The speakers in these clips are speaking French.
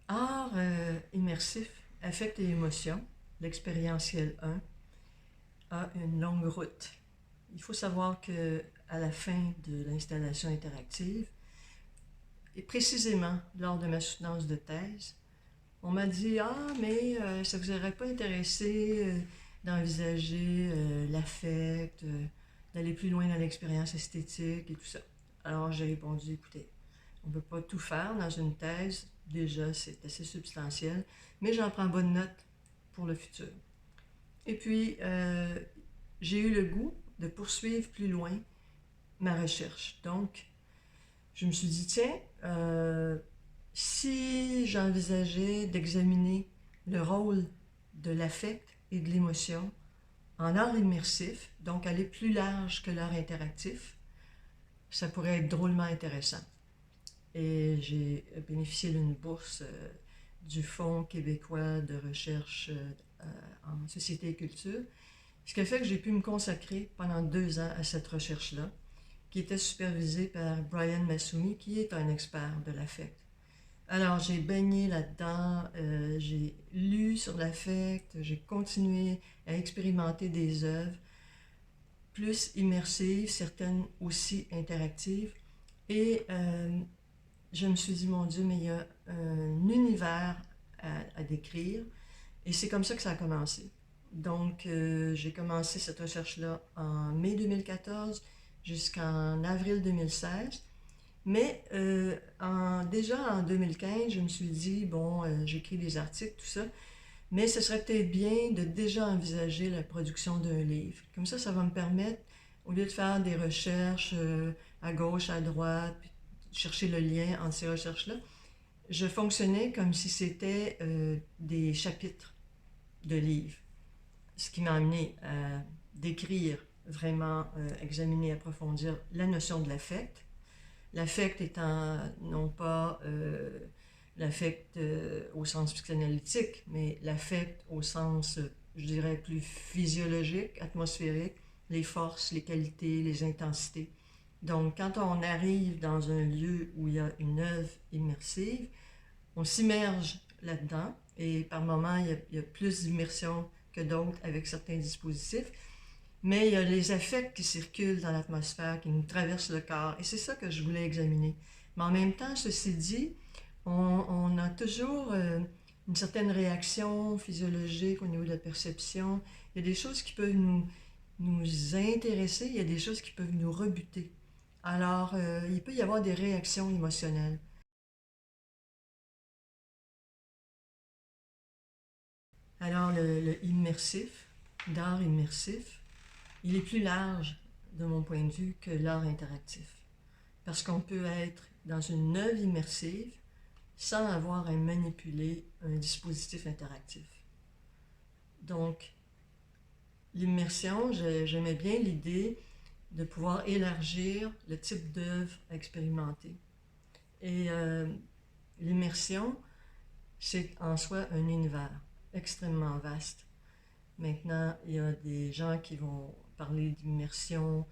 Art immersif, affect et émotion, l'expérientiel 1, a une longue route. Il faut savoir que à la fin de l'installation interactive, et précisément lors de ma soutenance de thèse, on m'a dit: Ah, mais ça vous aurait pas intéressé d'envisager l'affect, d'aller plus loin dans l'expérience esthétique et tout ça. Alors j'ai répondu: Écoutez, on ne peut pas tout faire dans une thèse, déjà c'est assez substantiel, mais j'en prends bonne note pour le futur. Et puis, j'ai eu le goût de poursuivre plus loin ma recherche. Donc, je me suis dit, tiens, si j'envisageais d'examiner le rôle de l'affect et de l'émotion en art immersif, donc aller plus large que l'art interactif, ça pourrait être drôlement intéressant. Et j'ai bénéficié d'une bourse du Fonds québécois de recherche en société et culture, ce qui a fait que j'ai pu me consacrer pendant 2 ans à cette recherche-là, qui était supervisée par Brian Massoumi, qui est un expert de l'affect. Alors, j'ai baigné là-dedans, j'ai lu sur l'affect, j'ai continué à expérimenter des œuvres plus immersives, certaines aussi interactives, et je me suis dit, mon Dieu, mais il y a un univers à décrire, et c'est comme ça que ça a commencé. Donc, j'ai commencé cette recherche-là en mai 2014 jusqu'en avril 2016. Mais déjà en 2015, je me suis dit, bon, j'écris des articles, tout ça, mais ce serait peut-être bien de déjà envisager la production d'un livre. Comme ça va me permettre, au lieu de faire des recherches à gauche, à droite, puis chercher le lien entre ces recherches-là, je fonctionnais comme si c'était des chapitres de livres, ce qui m'a amené à décrire, vraiment examiner, approfondir la notion de l'affect. L'affect étant non pas l'affect au sens psychanalytique, mais l'affect au sens, je dirais, plus physiologique, atmosphérique, les forces, les qualités, les intensités. Donc, quand on arrive dans un lieu où il y a une œuvre immersive, on s'immerge là-dedans et par moments, il y a plus d'immersion que d'autres avec certains dispositifs. Mais il y a les affects qui circulent dans l'atmosphère, qui nous traversent le corps, et c'est ça que je voulais examiner. Mais en même temps, ceci dit, on a toujours une certaine réaction physiologique au niveau de la perception. Il y a des choses qui peuvent nous intéresser, il y a des choses qui peuvent nous rebuter. Alors, il peut y avoir des réactions émotionnelles. Alors, le immersif, d'art immersif, il est plus large, de mon point de vue, que l'art interactif. Parce qu'on peut être dans une œuvre immersive sans avoir à manipuler un dispositif interactif. Donc, l'immersion, j'aimais bien l'idée de pouvoir élargir le type d'œuvre à expérimenter. Et l'immersion, c'est en soi un univers extrêmement vaste. Maintenant, il y a des gens qui vont parler d'immersion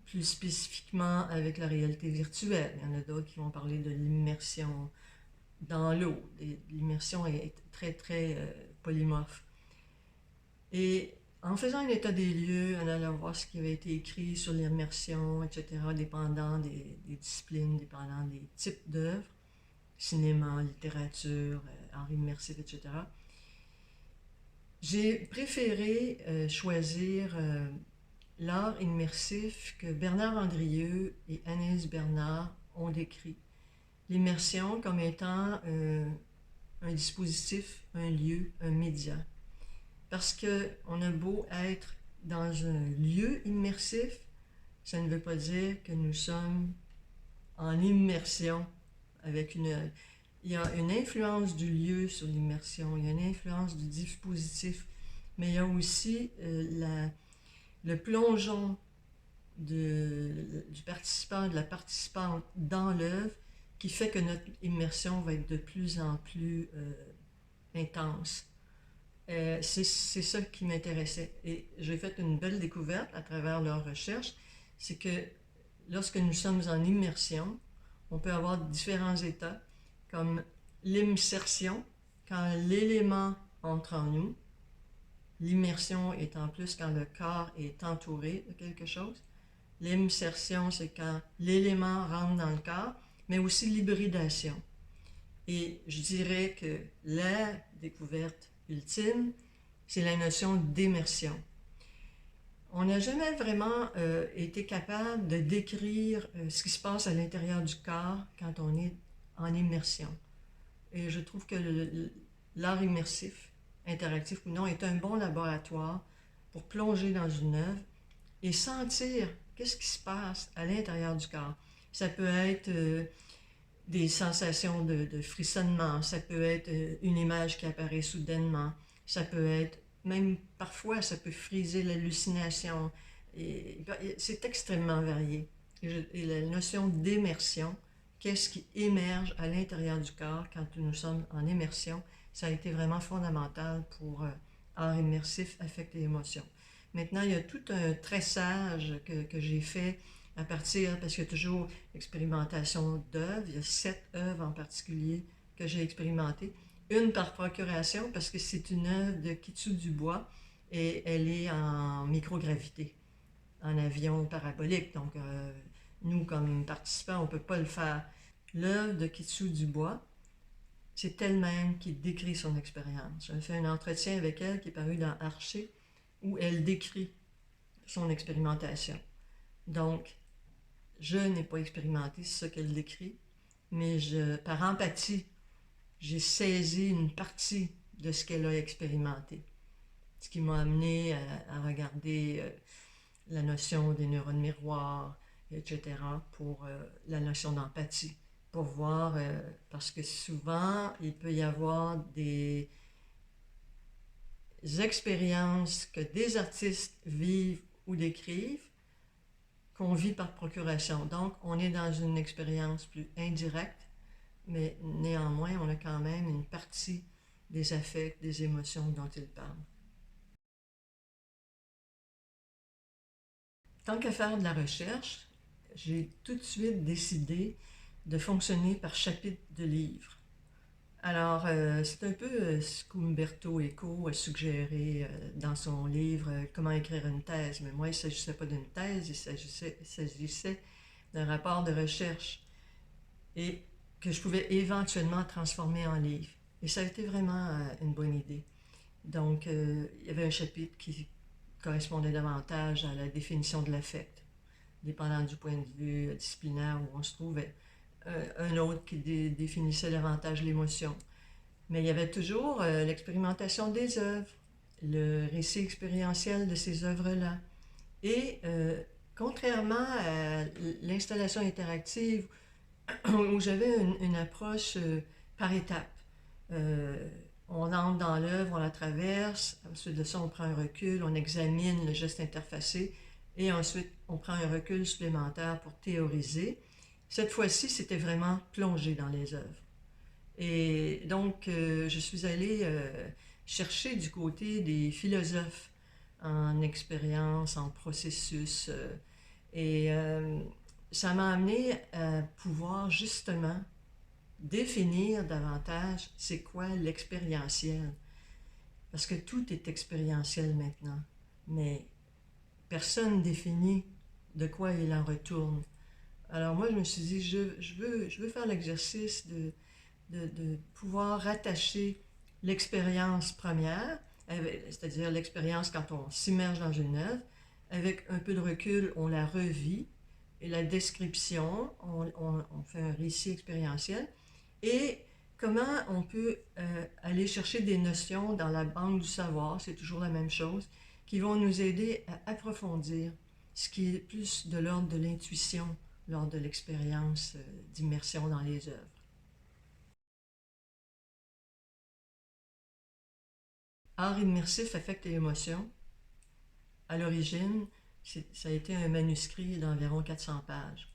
plus spécifiquement avec la réalité virtuelle. Il y en a d'autres qui vont parler de l'immersion dans l'eau. L'immersion est très, très polymorphe. Et en faisant un état des lieux, en allant voir ce qui avait été écrit sur l'immersion, etc., dépendant des disciplines, dépendant des types d'œuvres, cinéma, littérature, art immersif, etc., j'ai préféré choisir l'art immersif que Bernard Andrieux et Anaïs Bernard ont décrit. L'immersion comme étant un dispositif, un lieu, un média. Parce qu'on a beau être dans un lieu immersif, ça ne veut pas dire que nous sommes en immersion avec une... Il y a une influence du lieu sur l'immersion, il y a une influence du dispositif, mais il y a aussi le plongeon du participant, de la participante dans l'œuvre qui fait que notre immersion va être de plus en plus intense. C'est ça qui m'intéressait. Et j'ai fait une belle découverte à travers leur recherche, c'est que lorsque nous sommes en immersion, on peut avoir différents états comme l'immersion, quand l'élément entre en nous. L'immersion étant plus quand le corps est entouré de quelque chose. L'immersion, c'est quand l'élément rentre dans le corps, mais aussi l'hybridation. Et je dirais que la découverte ultime, c'est la notion d'immersion. On n'a jamais vraiment été capable de décrire ce qui se passe à l'intérieur du corps quand on est en immersion. Et je trouve que l'art immersif, interactif ou non, est un bon laboratoire pour plonger dans une œuvre et sentir qu'est-ce qui se passe à l'intérieur du corps. Ça peut être des sensations de frissonnement, ça peut être une image qui apparaît soudainement, ça peut être, même parfois, ça peut friser l'hallucination. C'est extrêmement varié. Et la notion d'immersion, qu'est-ce qui émerge à l'intérieur du corps quand nous sommes en immersion, ça a été vraiment fondamental pour art immersif, affect et émotion. Maintenant, il y a tout un tressage que j'ai fait à partir, parce qu'il y a toujours expérimentation d'œuvres, il y a 7 œuvres en particulier que j'ai expérimentées. Une par procuration, parce que c'est une œuvre de Kitsu Dubois et elle est en microgravité, en avion parabolique. Donc, nous, comme participants, on ne peut pas le faire. L'œuvre de Kitsu Dubois, c'est elle-même qui décrit son expérience. J'ai fait un entretien avec elle qui est paru dans Archer, où elle décrit son expérimentation. Donc, je n'ai pas expérimenté ce qu'elle décrit, mais par empathie, j'ai saisi une partie de ce qu'elle a expérimenté. Ce qui m'a amené à regarder la notion des neurones miroirs, etc., pour la notion d'empathie, pour voir, parce que souvent, il peut y avoir des expériences que des artistes vivent ou décrivent, qu'on vit par procuration. Donc, on est dans une expérience plus indirecte, mais néanmoins, on a quand même une partie des affects, des émotions dont il parle. Tant qu'à faire de la recherche, j'ai tout de suite décidé de fonctionner par chapitre de livre. Alors, c'est un peu ce qu'Umberto Eco a suggéré dans son livre Comment écrire une thèse. Mais moi, il ne s'agissait pas d'une thèse, il s'agissait d'un rapport de recherche et que je pouvais éventuellement transformer en livre. Et ça a été vraiment une bonne idée. Donc, il y avait un chapitre qui correspondait davantage à la définition de l'affect, dépendant du point de vue disciplinaire où on se trouvait. Un autre qui définissait davantage l'émotion. Mais il y avait toujours l'expérimentation des œuvres, le récit expérientiel de ces œuvres-là. Et contrairement à l'installation interactive, où j'avais une approche par étapes, on entre dans l'œuvre, on la traverse, ensuite de ça on prend un recul, on examine le geste interfacé, et ensuite on prend un recul supplémentaire pour théoriser. Cette fois-ci, c'était vraiment plongé dans les œuvres. Et donc, je suis allée chercher du côté des philosophes en expérience, en processus. Et ça m'a amené à pouvoir justement définir davantage c'est quoi l'expérientiel. Parce que tout est expérientiel maintenant, mais personne définit de quoi il en retourne. Alors moi, je me suis dit, je veux faire l'exercice de pouvoir rattacher l'expérience première, c'est-à-dire l'expérience quand on s'immerge dans une œuvre, avec un peu de recul, on la revit, et la description, on fait un récit expérientiel, et comment on peut aller chercher des notions dans la banque du savoir, c'est toujours la même chose, qui vont nous aider à approfondir ce qui est plus de l'ordre de l'intuition lors de l'expérience d'immersion dans les œuvres. Art immersif, affect et émotion. À l'origine, ça a été un manuscrit d'environ 400 pages.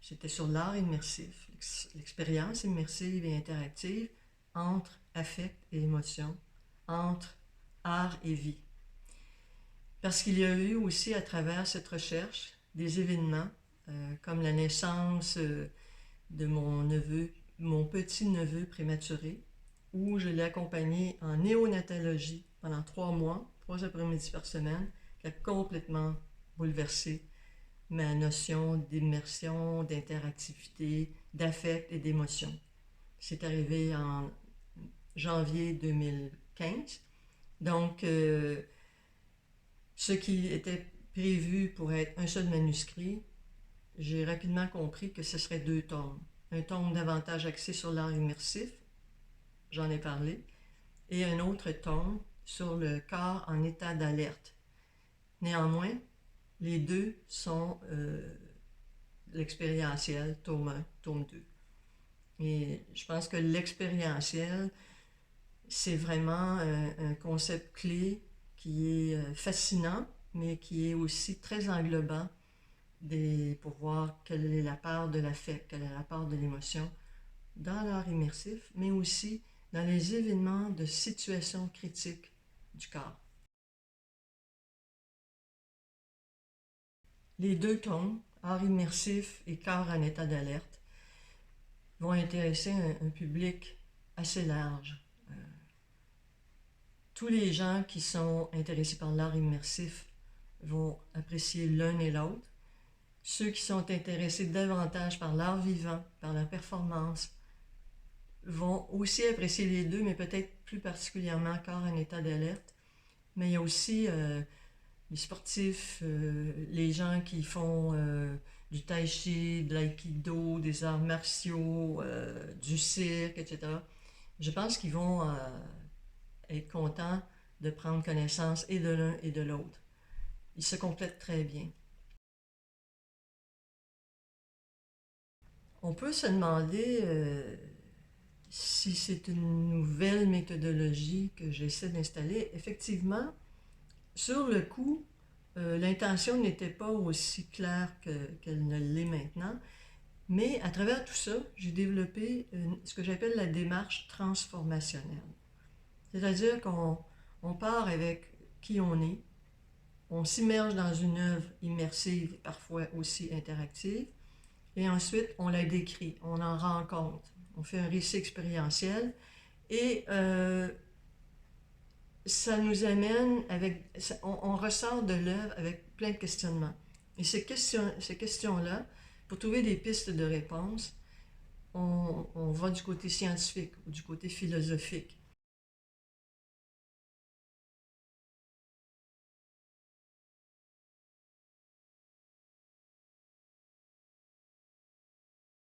C'était sur l'art immersif, l'expérience immersive et interactive entre affect et émotion, entre art et vie. Parce qu'il y a eu aussi à travers cette recherche des événements comme la naissance de mon neveu mon petit-neveu prématuré, où je l'ai accompagné en néonatologie pendant 3 mois, 3 après-midi par semaine, qui a complètement bouleversé ma notion d'immersion, d'interactivité, d'affect et d'émotion. C'est arrivé en janvier 2015. Donc, ce qui était prévu pour être un seul manuscrit, j'ai rapidement compris que ce serait 2 tomes. Un tome davantage axé sur l'art immersif, j'en ai parlé, et un autre tome sur le corps en état d'alerte. Néanmoins, les deux sont l'expérientiel, tome 1, tome 2. Et je pense que l'expérientiel, c'est vraiment un concept clé qui est fascinant, mais qui est aussi très englobant pour voir quelle est la part de l'affect, quelle est la part de l'émotion dans l'art immersif, mais aussi dans les événements de situations critiques du corps. Les 2 tomes, art immersif et corps en état d'alerte, vont intéresser un public assez large. Tous les gens qui sont intéressés par l'art immersif vont apprécier l'un et l'autre. Ceux qui sont intéressés davantage par l'art vivant, par la performance, vont aussi apprécier les deux, mais peut-être plus particulièrement corps en état d'alerte. Mais il y a aussi les sportifs, les gens qui font du tai chi, de l'aïkido, des arts martiaux, du cirque, etc. Je pense qu'ils vont être contents de prendre connaissance et de l'un et de l'autre. Ils se complètent très bien. On peut se demander si c'est une nouvelle méthodologie que j'essaie d'installer. Effectivement, sur le coup, l'intention n'était pas aussi claire qu'elle ne l'est maintenant, mais à travers tout ça, j'ai développé ce que j'appelle la démarche transformationnelle. C'est-à-dire qu'on part avec qui on est, on s'immerge dans une œuvre immersive et parfois aussi interactive, et ensuite on la décrit, on en rend compte, on fait un récit expérientiel, et ça nous amène on ressort de l'œuvre avec plein de questionnements. Et ces questions-là, pour trouver des pistes de réponse, on va du côté scientifique ou du côté philosophique.